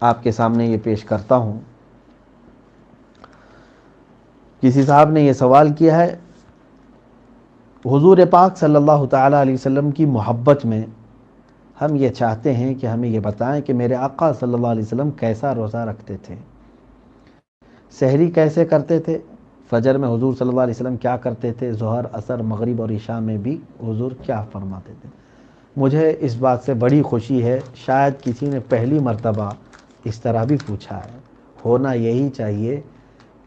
آپ کے سامنے یہ پیش کرتا ہوں۔ کسی صاحب نے یہ سوال کیا ہے، حضور پاک صلی اللہ تعالیٰ علیہ وسلم کی محبت میں ہم یہ چاہتے ہیں کہ ہمیں یہ بتائیں کہ میرے آقا صلی اللہ علیہ وسلم کیسا روزہ رکھتے تھے، سحری کیسے کرتے تھے، فجر میں حضور صلی اللہ علیہ وسلم کیا کرتے تھے، ظہر، عصر، مغرب اور عشاء میں بھی حضور کیا فرماتے تھے۔ مجھے اس بات سے بڑی خوشی ہے، شاید کسی نے پہلی مرتبہ اس طرح بھی پوچھا ہے۔ ہونا یہی چاہیے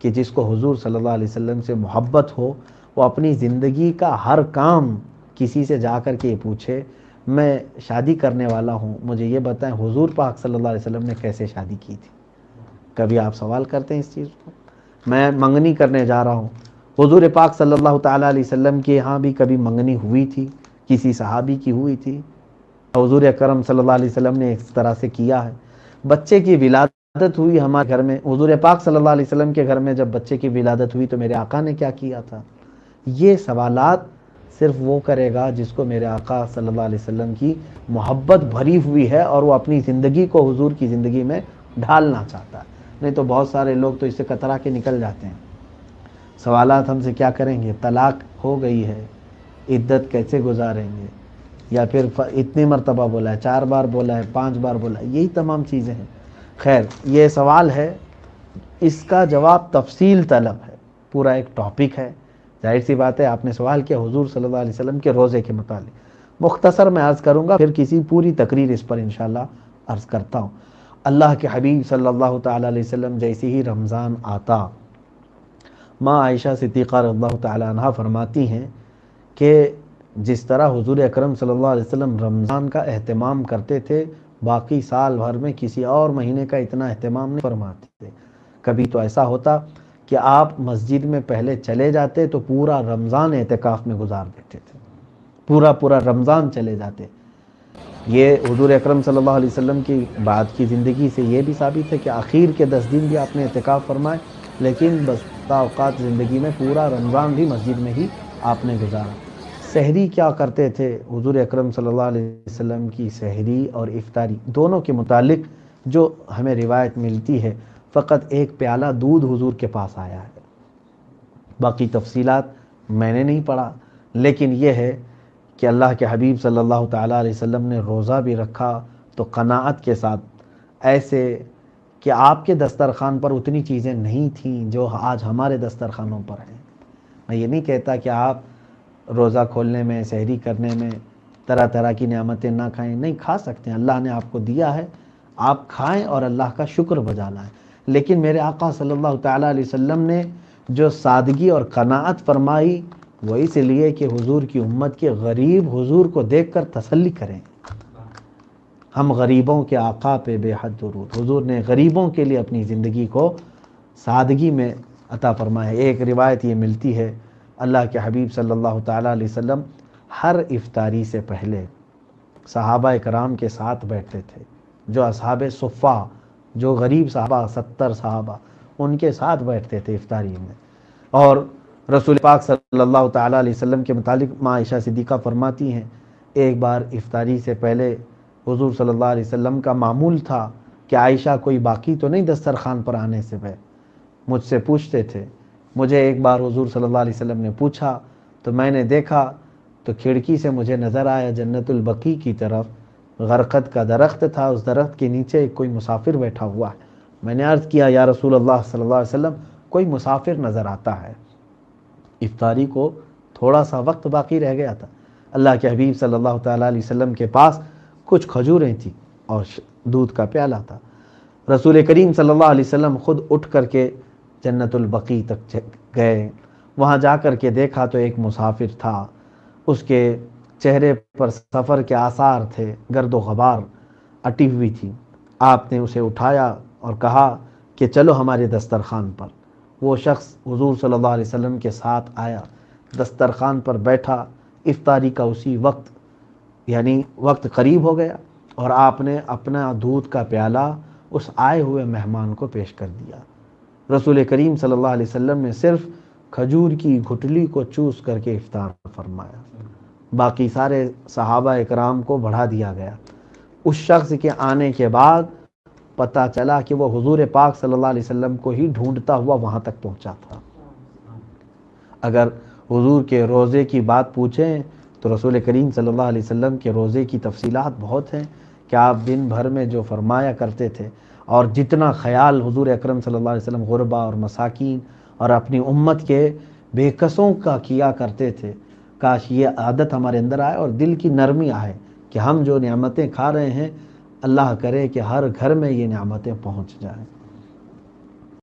کہ جس کو حضور صلی اللہ علیہ وسلم سے محبت ہو وہ اپنی زندگی کا ہر کام کسی سے جا کر کے یہ پوچھے، میں شادی کرنے والا ہوں، مجھے یہ بتائیں حضور پاک صلی اللہ علیہ وسلم نے کیسے شادی کی تھی۔ کبھی آپ سوال کرتے ہیں اس چیز کو؟ میں منگنی کرنے جا رہا ہوں، حضور پاک صلی اللہ تعالیٰ علیہ وسلم کے ہاں بھی کبھی منگنی ہوئی تھی، کسی صحابی کی ہوئی تھی، حضور اکرم صلی اللہ علیہ وسلم نے اس طرح سے کیا ہے۔ بچے کی ولادت ہوئی ہمارے گھر میں، حضور پاک صلی اللہ علیہ وسلم کے گھر میں جب بچے کی ولادت ہوئی تو میرے آقا نے کیا کیا تھا۔ یہ سوالات صرف وہ کرے گا جس کو میرے آقا صلی اللہ علیہ وسلم کی محبت بھری ہوئی ہے اور وہ اپنی زندگی کو حضور کی زندگی میں ڈھالنا چاہتا ہے۔ نہیں تو بہت سارے لوگ تو اس سے کترا کے نکل جاتے ہیں۔ سوالات ہم سے کیا کریں گے، طلاق ہو گئی ہے، عدت کیسے گزاریں گے، یا پھر اتنی مرتبہ بولا ہے، 4 بار بولا ہے، 5 بار بولا ہے، یہی تمام چیزیں ہیں۔ خیر، یہ سوال ہے، اس کا جواب تفصیل طلب ہے، پورا ایک ٹاپک ہے۔ ظاہر سی بات ہے آپ نے سوال کیا حضور صلی اللہ علیہ وسلم کے روزے کے متعلق، مختصر میں عرض کروں گا، پھر کسی پوری تقریر اس پر انشاءاللہ عرض کرتا ہوں۔ اللہ کے حبیب صلی اللہ تعالیٰ علیہ وسلم جیسے ہی رمضان آتا، ماں عائشہ صدیقہ رضی اللہ تعالیٰ عنہ فرماتی ہیں کہ جس طرح حضور اکرم صلی اللہ علیہ وسلم رمضان کا اہتمام کرتے تھے، باقی سال بھر میں کسی اور مہینے کا اتنا اہتمام نہیں فرماتے تھے۔ کبھی تو ایسا ہوتا کہ آپ مسجد میں پہلے چلے جاتے تو پورا رمضان اعتکاف میں گزار دیتے تھے، پورا رمضان چلے جاتے۔ یہ حضور اکرم صلی اللہ علیہ وسلم کی بعد کی زندگی سے یہ بھی ثابت ہے کہ آخر کے 10 دن بھی آپ نے اعتکاف فرمائے، لیکن بسا اوقات زندگی میں پورا رمضان بھی مسجد میں ہی آپ نے گزارا۔ سحری کیا کرتے تھے حضور اکرم صلی اللہ علیہ وسلم کی، سحری اور افطاری دونوں کے متعلق جو ہمیں روایت ملتی ہے، فقط ایک پیالہ دودھ حضور کے پاس آیا ہے، باقی تفصیلات میں نے نہیں پڑھا، لیکن یہ ہے کہ اللہ کے حبیب صلی اللہ تعالیٰ علیہ وسلم نے روزہ بھی رکھا تو قناعت کے ساتھ، ایسے کہ آپ کے دسترخوان پر اتنی چیزیں نہیں تھیں جو آج ہمارے دسترخوانوں پر ہیں۔ میں یہ نہیں کہتا کہ آپ روزہ کھولنے میں، سحری کرنے میں طرح طرح کی نعمتیں نہ کھائیں، نہیں کھا سکتے ہیں، اللہ نے آپ کو دیا ہے، آپ کھائیں اور اللہ کا شکر بجا لائیں۔ لیکن میرے آقا صلی اللہ تعالیٰ علیہ وسلم نے جو سادگی اور قناعت فرمائی وہ اس لیے کہ حضور کی امت کے غریب حضور کو دیکھ کر تسلی کریں۔ ہم غریبوں کے آقا پہ بے حد درود، حضور نے غریبوں کے لیے اپنی زندگی کو سادگی میں عطا فرمایا۔ ایک روایت یہ ملتی ہے، اللہ کے حبیب صلی اللہ تعالیٰ علیہ وسلم ہر افطاری سے پہلے صحابہ کرام کے ساتھ بیٹھتے تھے، جو اصحاب صفہ، جو غریب صحابہ 70 صحابہ، ان کے ساتھ بیٹھتے تھے افطاری میں۔ اور رسول پاک صلی اللہ تعالیٰ علیہ وسلم کے متعلق ماں عائشہ صدیقہ فرماتی ہیں، ایک بار افطاری سے پہلے حضور صلی اللہ علیہ وسلم کا معمول تھا کہ عائشہ کوئی باقی تو نہیں دسترخوان پر آنے سے پہلے مجھ سے پوچھتے تھے۔ مجھے ایک بار حضور صلی اللہ علیہ وسلم نے پوچھا تو میں نے دیکھا تو کھڑکی سے مجھے نظر آیا جنت البقیع کی طرف غرقد کا درخت تھا، اس درخت کے نیچے کوئی مسافر بیٹھا ہوا ہے۔ میں نے عرض کیا یا رسول اللہ صلی اللہ علیہ وسلم کوئی مسافر نظر آتا ہے۔ افطاری کو تھوڑا سا وقت باقی رہ گیا تھا، اللہ کے حبیب صلی اللہ تعالیٰ علیہ وسلم کے پاس کچھ کھجوریں تھیں اور دودھ کا پیالہ تھا۔ رسول کریم صلی اللہ علیہ وسلم خود اٹھ کر کے جنت البقیع تک گئے، وہاں جا کر کے دیکھا تو ایک مسافر تھا، اس کے چہرے پر سفر کے آثار تھے، گرد و غبار اٹی ہوئی تھی۔ آپ نے اسے اٹھایا اور کہا کہ چلو ہمارے دسترخوان پر۔ وہ شخص حضور صلی اللہ علیہ وسلم کے ساتھ آیا، دسترخوان پر بیٹھا، افطاری کا اسی وقت یعنی وقت قریب ہو گیا اور آپ نے اپنا دودھ کا پیالہ اس آئے ہوئے مہمان کو پیش کر دیا۔ رسول کریم صلی اللہ علیہ وسلم نے صرف کھجور کی گھٹلی کو چوس کر کے افطار فرمایا، باقی سارے صحابہ اکرام کو بڑھا دیا گیا۔ اس شخص کے آنے کے بعد پتہ چلا کہ وہ حضور پاک صلی اللہ علیہ وسلم کو ہی ڈھونڈتا ہوا وہاں تک پہنچا تھا۔ اگر حضور کے روزے کی بات پوچھیں تو رسول کریم صلی اللہ علیہ وسلم کے روزے کی تفصیلات بہت ہیں کہ آپ دن بھر میں جو فرمایا کرتے تھے اور جتنا خیال حضور اکرم صلی اللہ علیہ وسلم غربا اور مساکین اور اپنی امت کے بے کسوں کا کیا کرتے تھے، کاش یہ عادت ہمارے اندر آئے اور دل کی نرمی آئے کہ ہم جو نعمتیں کھا رہے ہیں اللہ کرے کہ ہر گھر میں یہ نعمتیں پہنچ جائیں۔